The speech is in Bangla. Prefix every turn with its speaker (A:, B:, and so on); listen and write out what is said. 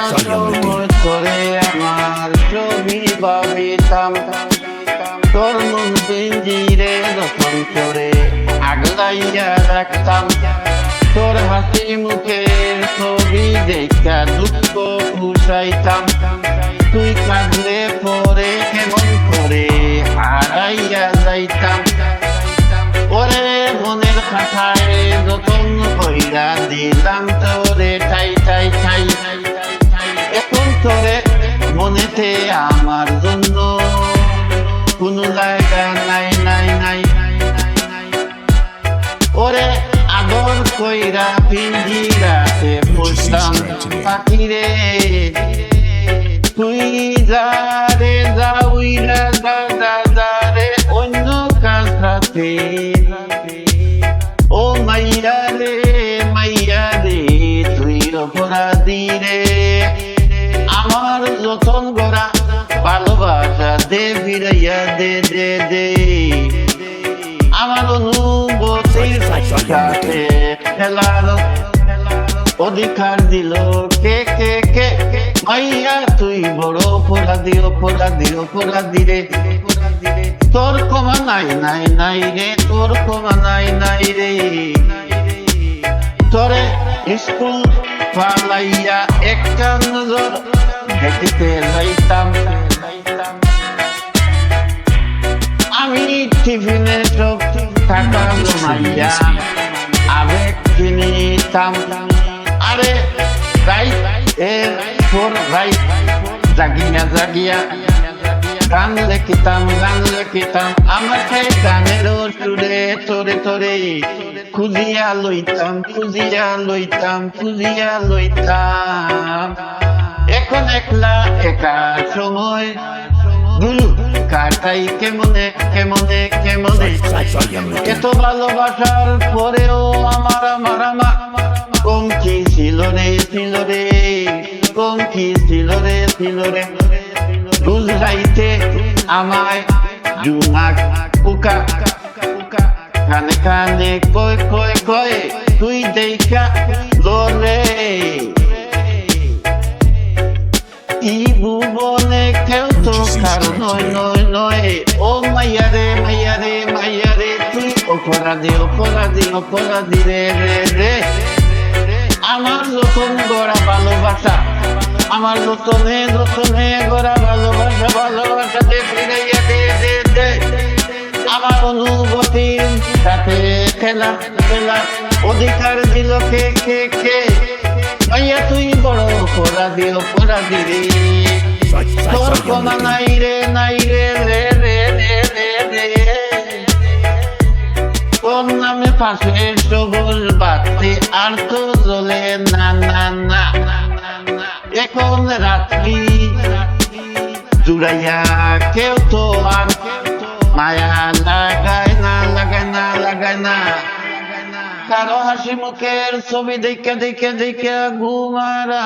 A: সময় করে আমার ছবি ভাবিতাম, তোর মন পিঞ্জিরে যখন করে আগলাইয়া রাখতাম, তোর হাসি মুখের ছবি দেখা দুঃখ পুষাইতাম, তুই কাঁদলে পরে কেমন করে হারাইয়া যাইতাম। ওরে মনের খাতায় যতন কইরা দিলাম তোরে ঠাই ঠাই ঠাই, এখন তোরে মনেতে আমার জন্য কোনো জায়গা নাই নাই নাই। ওরে আদর কইরা পিঞ্জিরাতে পুষতাম পাখিরে, তুই যারে যাউইরা যা যা যারে অন্য কাছাতে। ও মাইয়া রে তুই অপরাধী রে, আমার যতন গড়া ভালোবাসা দে ফিরাইয়া দে দে দে। আমার অনুভূতির সাথে খেলার অধিকার দিল কে কে কে, মাইয়া তুই বড় অপরাধী অপরাধী অপরাধী রে, তোর ক্ষমা নাই নাই নাই রে, তোর ক্ষমা নাই নাই রে। তোরে স্কুল পালাইয়া একটা নজর দেখিতে যাইতাম, আমি টিফিনে সব টাকা জমাইয়া আবেগ কিনিতাম। আরে রাইট ফোর রাইট জাগিয়া জাগিয়া গান লিখিতাম গান লিখিতাম, আমাকে গানের সুরে তোরে তোরে খুঁজিয়া লইতাম খুঁজিয়া লইতাম খুঁজিয়া লইতাম। এখন একলা একা সময় গুরু কাটাই কেমনে কেমনে কেমনে, এত ভালোবাসার পরেও আমার আমার আমার কম কি ছিল রে ছিল রে, কম কি ছিল রে ছিল রে। বুঝাইতে আমায় জুনাক পোকা কানে কানে কয় কয় কয়, তুই দেখা লরে ই ভুবনে কেউ তো কারো নয় নয় নয়। ও মাইয়া রে মাইয়া রে মাইয়া রে, তুই অপরাধী অপরাধী অপরাধী রে রে রে। আমার যতন গড়া ভালোবাসা, আমার যতনে যতনে গড়া ভালোবাসা ভালোবাসা দে ফিরাইয়া দে দে দে। আমার অনুভূতির সাথে খেলা খেলা অধিকার দিল কে কে কে, মাইয়া তুই বড় অপরাধী অপরাধী রে, তোর ক্ষমা নাই রে নাই রে রে রে রে রে রে। তোর নামে পাশে সবুজ বাতি আর তো জ্বলে না না না। এখন রাত্রি জুড়াইয়া কেউ তো আর মায়া লাগায় না লাগায় না লাগায় না। কারো হাসি মুখের ছবি দেখে দেখে দেখে ঘুমারা